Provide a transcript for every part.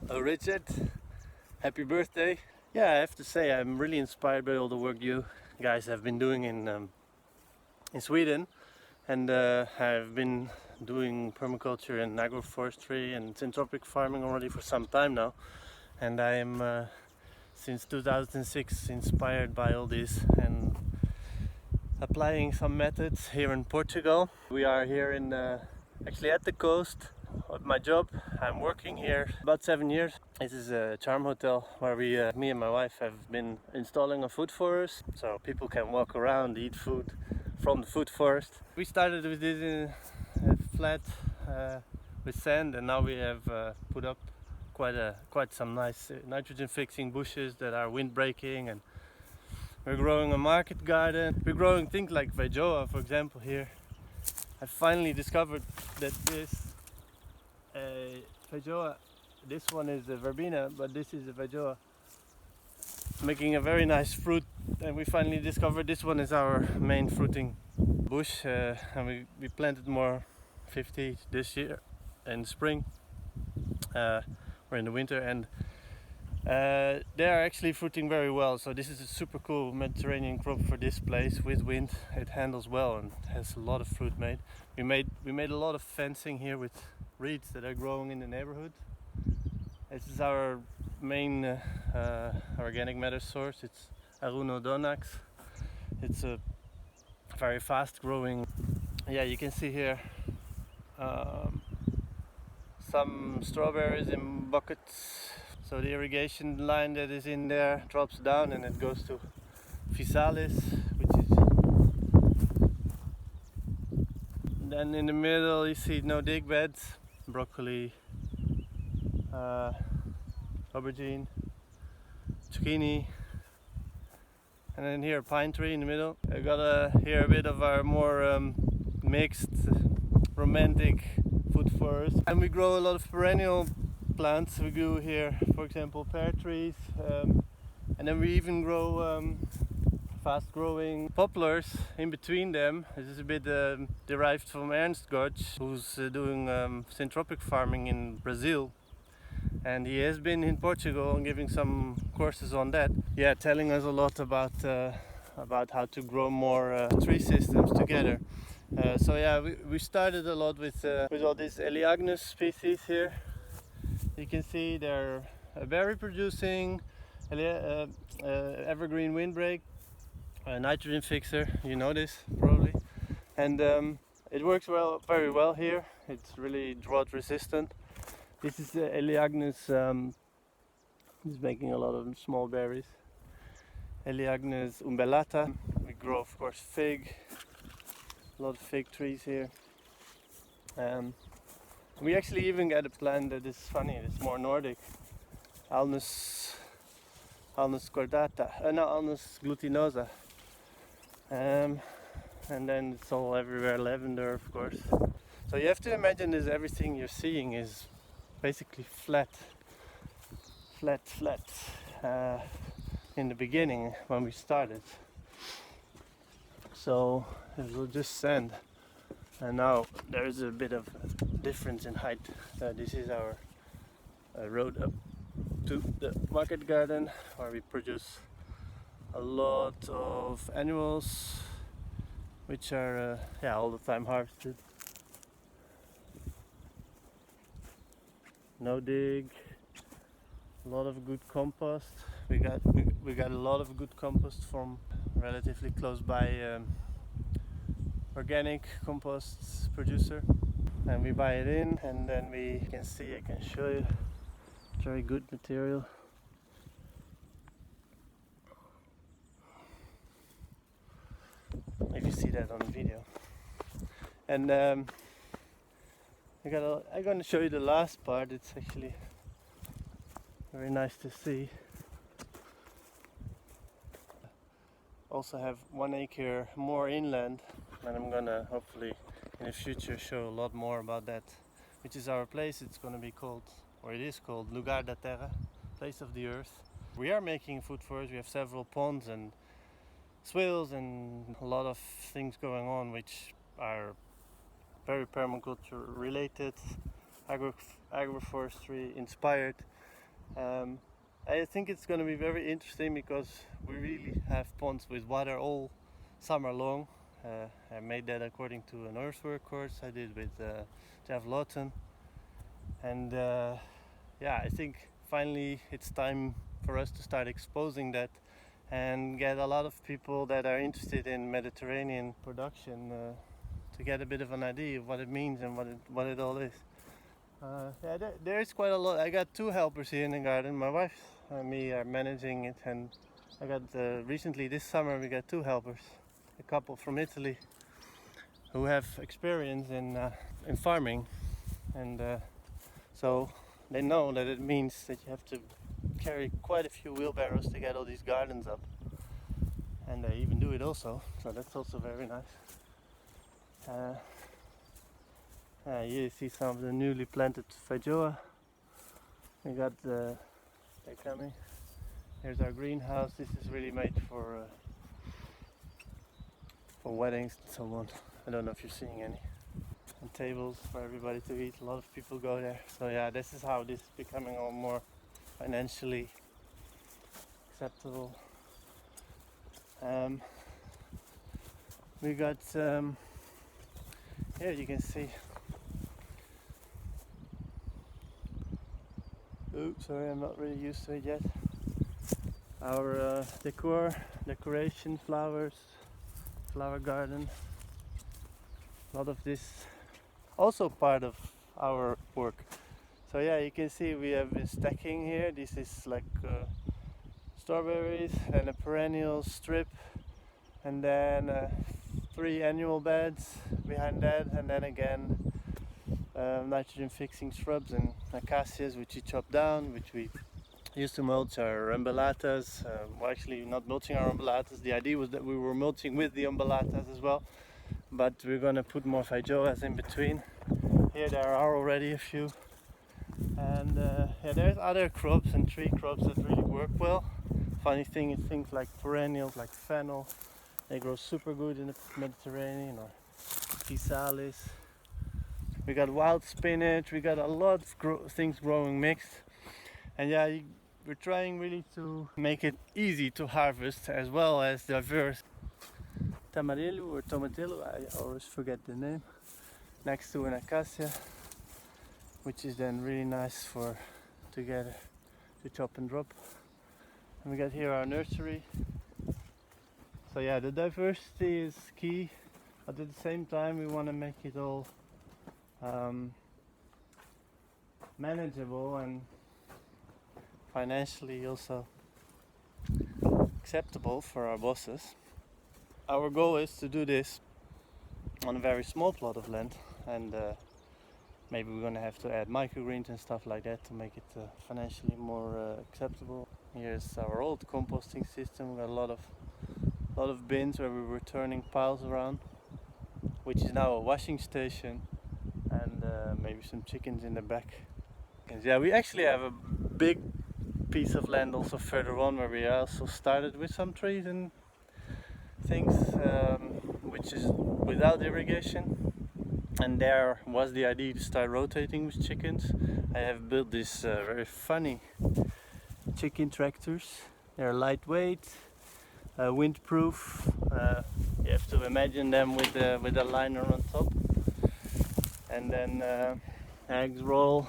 Oh, Richard, happy birthday. Yeah, I have to say I'm really inspired by all the work you guys have been doing in Sweden, and I've been doing permaculture and agroforestry and syntropic farming already for some time now, and I am since 2006 inspired by all this and applying some methods here in Portugal. We are here in actually at the coast of my job. I'm working here about 7 years. This is a charm hotel where me and my wife have been installing a food forest, so people can walk around, eat food from the food forest. We started with this in a flat with sand, and now we have put up quite some nice nitrogen fixing bushes that are wind breaking, and we're growing a market garden. We're growing things like feijoa, for example. Here I finally discovered that this feijoa, this one is a verbena, but this is a feijoa, making a very nice fruit, and we finally discovered this one is our main fruiting bush, and we planted more 50 this year in the spring or in the winter, and they are actually fruiting very well. So this is a super cool Mediterranean crop for this place with wind. It handles well and has a lot of fruit made. We made a lot of fencing here with reeds that are growing in the neighborhood. This is our main organic matter source. It's Arunodonax. It's a very fast growing. Yeah, you can see here some strawberries in buckets. So the irrigation line that is in there drops down and it goes to Physalis, which is. Then in the middle you see no dig beds, broccoli, aubergine, zucchini, and then here a pine tree in the middle. I got here a bit of our more mixed, romantic food forest, and we grow a lot of perennial plants. We grew here, for example, pear trees, and then we even grow fast-growing poplars in between them. This is a bit derived from Ernst Gotch, who's doing syntropic farming in Brazil, and he has been in Portugal and giving some courses on that. Yeah, telling us a lot about how to grow more tree systems together. So yeah, we started a lot with all these Eleagnus species here. You can see they're a berry producing evergreen windbreak, a nitrogen fixer. You know this probably, and it works very well here. It's really drought resistant. This is Eleagnus. It's making a lot of small berries. Eleagnus umbellata. We grow, of course, fig. A lot of fig trees here. We actually even get a plant that is funny. It's more Nordic. Alnus cordata. No, Alnus glutinosa. And then it's all everywhere lavender, of course. So you have to imagine this. Everything you're seeing is basically flat. In the beginning when we started. So it was just sand. And now there is a bit of difference in height. This is our road up to the market garden, where we produce a lot of annuals, which are all the time harvested. No dig, a lot of good compost. We got a lot of good compost from relatively close by organic compost producer, and we buy it in, and then I can show you, very good material. If you see that on the video. And I'm gonna show you the last part. It's actually very nice to see. Also have 1 acre more inland, and I'm gonna hopefully in the future show a lot more about that, which is our place. It's gonna be called, or it is called, Lugar da Terra, place of the earth. We are making food forest. We have several ponds and swales and a lot of things going on which are very permaculture related, agroforestry inspired, I think it's going to be very interesting because we really have ponds with water all summer long. I made that according to an earthwork course I did with Jeff Lawton, and yeah, I think finally it's time for us to start exposing that and get a lot of people that are interested in Mediterranean production to get a bit of an idea of what it means and what it all is. Yeah, there is quite a lot. I got 2 helpers here in the garden. My wife and me are managing it, and I got recently this summer we got 2 helpers, a couple from Italy who have experience in farming, and so they know that it means that you have to carry quite a few wheelbarrows to get all these gardens up, and they even do it also, so that's also very nice. Here you see some of the newly planted feijoa. We got they're coming. Here's our greenhouse. This is really made for weddings and so on. I don't know if you're seeing any. And tables for everybody to eat. A lot of people go there. So yeah, this is how this is becoming all more financially acceptable. We got here you can see. Oops, sorry, I'm not really used to it yet. Our decoration, flowers, flower garden. A lot of this also part of our work. So yeah, you can see we have been stacking here. This is like strawberries and a perennial strip, and then 3 annual beds behind that, and then again nitrogen fixing shrubs and acacias which we chop down, which we used to mulch our umbellatas. Well, actually not mulching our umbellatas. The idea was that we were mulching with the umbellatas as well, but we're gonna put more feijoas in between. Here there are already a few, and yeah, there's other crops and tree crops that really work well. Funny thing is things like perennials like fennel, they grow super good in the Mediterranean, or physalis. We got wild spinach, we got a lot of things growing mixed, and yeah, we're trying really to make it easy to harvest as well as diverse. Tamarillo or tomatillo, I always forget the name, next to an acacia, which is then really nice to chop and drop. And we got here our nursery. So yeah, the diversity is key, but at the same time we want to make it all manageable and financially also acceptable for our bosses. Our goal is to do this on a very small plot of land, and maybe we're gonna have to add microgreens and stuff like that to make it financially more acceptable. Here's our old composting system. We got a lot of bins where we were turning piles around, which is now a washing station, and maybe some chickens in the back. And yeah, we actually have a big piece of land also further on where we also started with some trees and things, which is without irrigation, and there was the idea to start rotating with chickens. I have built these very funny chicken tractors. They're lightweight, windproof. You have to imagine them with a liner on top, and then eggs roll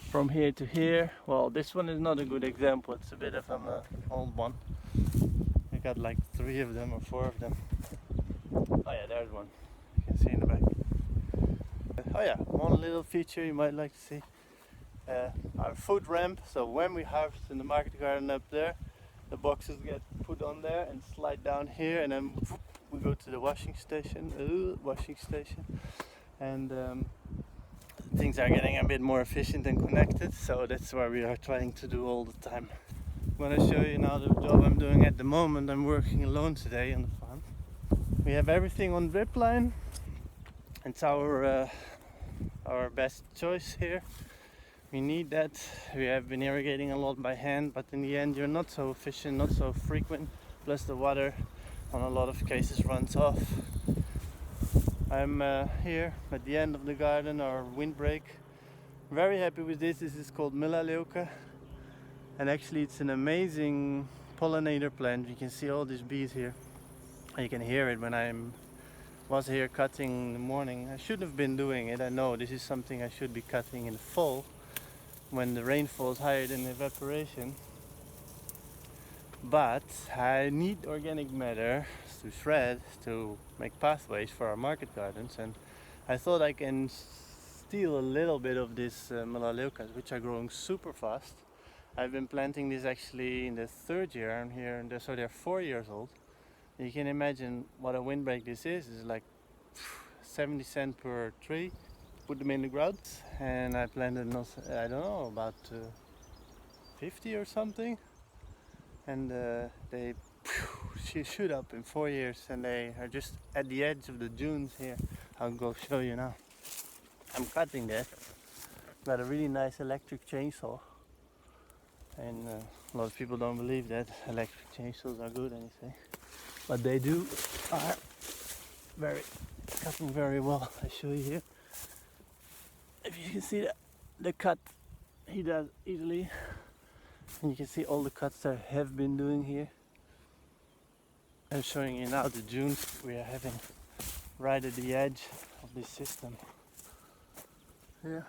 from here to here. Well, this one is not a good example, it's a bit of an old one. I got like 3 of them or 4 of them. Oh yeah, there's one, you can see in the back. Oh yeah, one little feature you might like to see, our food ramp. So when we harvest in the market garden up there, the boxes get put on there and slide down here, and then we go to the washing station, and things are getting a bit more efficient and connected, so that's what we are trying to do all the time. I'm going to show you now the job I'm doing at the moment. I'm working alone today on the farm. We have everything on drip line. It's our best choice here. We need that. We have been irrigating a lot by hand, but in the end you're not so efficient, not so frequent, plus the water on a lot of cases runs off. I'm here at the end of the garden, our windbreak. Very happy with this. This is called Melaleuca. and actually it's an amazing pollinator plant. You can see all these bees here. You can hear it when I was here cutting in the morning. I shouldn't have been doing it. I know this is something I should be cutting in the fall when the rainfall is higher than evaporation. But I need organic matter to shred to make pathways for our market gardens, and I thought I can steal a little bit of this melaleucas, which are growing super fast. I've been planting this actually in the third year I'm here, and so they're 4 years old. You can imagine what a windbreak this is. It's like 70 cents per tree. Put them in the ground, and I planted, I don't know, about 50 or something. And they shoot up in 4 years, and they are just at the edge of the dunes here. I'll go show you now. I'm cutting that. Got a really nice electric chainsaw, and a lot of people don't believe that electric chainsaws are good anything, but they do are cutting very well. I show you here. If you can see the cut he does easily. And you can see all the cuts I have been doing here. I'm showing you now the dunes we are having right at the edge of this system. Yeah,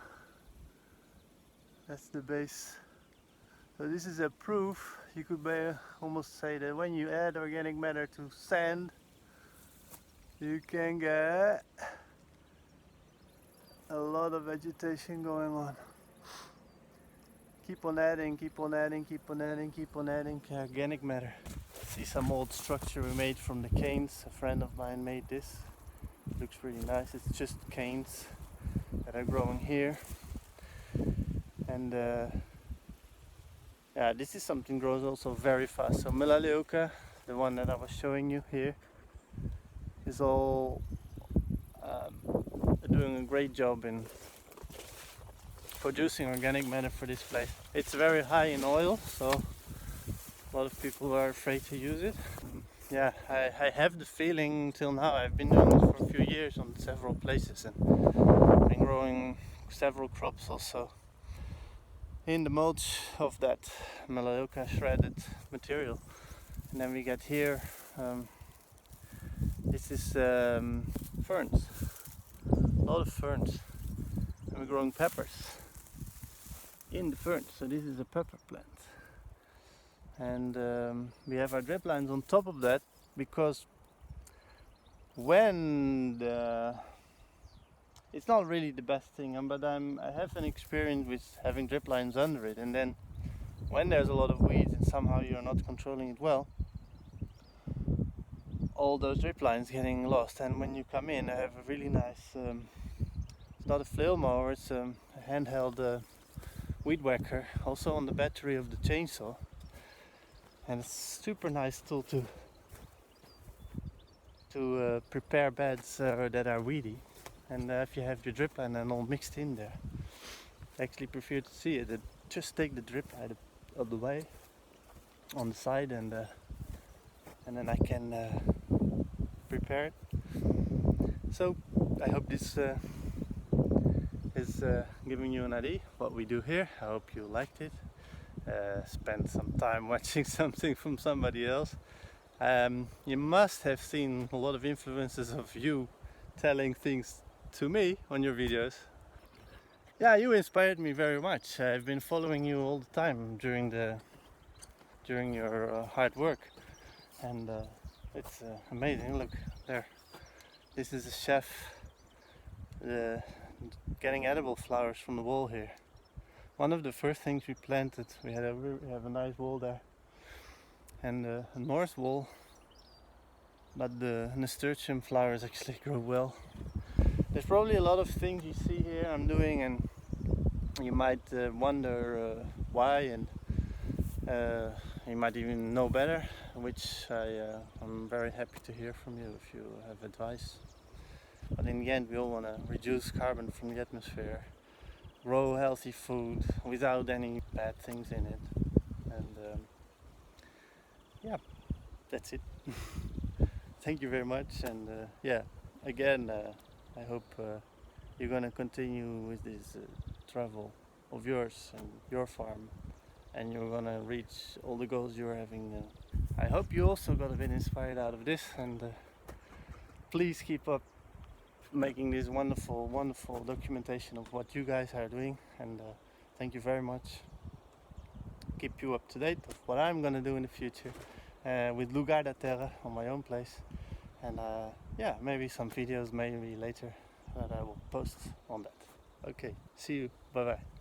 that's the base. So this is a proof, you could almost say, that when you add organic matter to sand, you can get a lot of vegetation going on. Keep on adding, keep on adding, keep on adding, keep on adding organic matter. See some old structure we made from the canes. A friend of mine made this. It looks really nice. It's just canes that are growing here. And yeah, this is something grows also very fast. So melaleuca, the one that I was showing you here, is all doing a great job in producing organic matter for this place. It's very high in oil, so a lot of people are afraid to use it. Yeah, I have the feeling till now, I've been doing this for a few years on several places and been growing several crops also in the mulch of that melaleuca shredded material. And then we get here, this is ferns, a lot of ferns, and we're growing peppers in the ferns. So this is a pepper plant, and we have our drip lines on top of that, because when it's not really the best thing, but I have an experience with having drip lines under it, and then when there's a lot of weeds and somehow you're not controlling it well, all those drip lines getting lost. And when you come in, I have a really nice, it's not a flail mower, it's a handheld weed whacker, also on the battery of the chainsaw, and it's a super nice tool to prepare beds that are weedy. And if you have your drip line and all mixed in there, I actually prefer to see it. Just take the drip line out of the way on the side, and then I can prepare it. So I hope this is giving you an idea what we do here. I hope you liked it. Spend some time watching something from somebody else. You must have seen a lot of influences of you telling things to me on your videos. Yeah, you inspired me very much. I've been following you all the time during your hard work, and it's amazing. Look there, this is a chef getting edible flowers from the wall here. One of the first things we planted, we have a nice wall there, and a north wall, but the nasturtium flowers actually grow well. There's probably a lot of things you see here I'm doing, and you might wonder why, and you might even know better, which I'm very happy to hear from you if you have advice. But in the end, we all want to reduce carbon from the atmosphere, grow healthy food without any bad things in it, and yeah, that's it. Thank you very much, and yeah, again, I hope you're gonna continue with this travel of yours and your farm and you're gonna reach all the goals you're having. I hope you also got a bit inspired out of this, and please keep up making this wonderful documentation of what you guys are doing, and thank you very much. Keep you up to date of what I'm gonna do in the future with Lugar da Terra on my own place, and yeah, maybe some videos maybe later that I will post on that. Okay, see you, bye bye.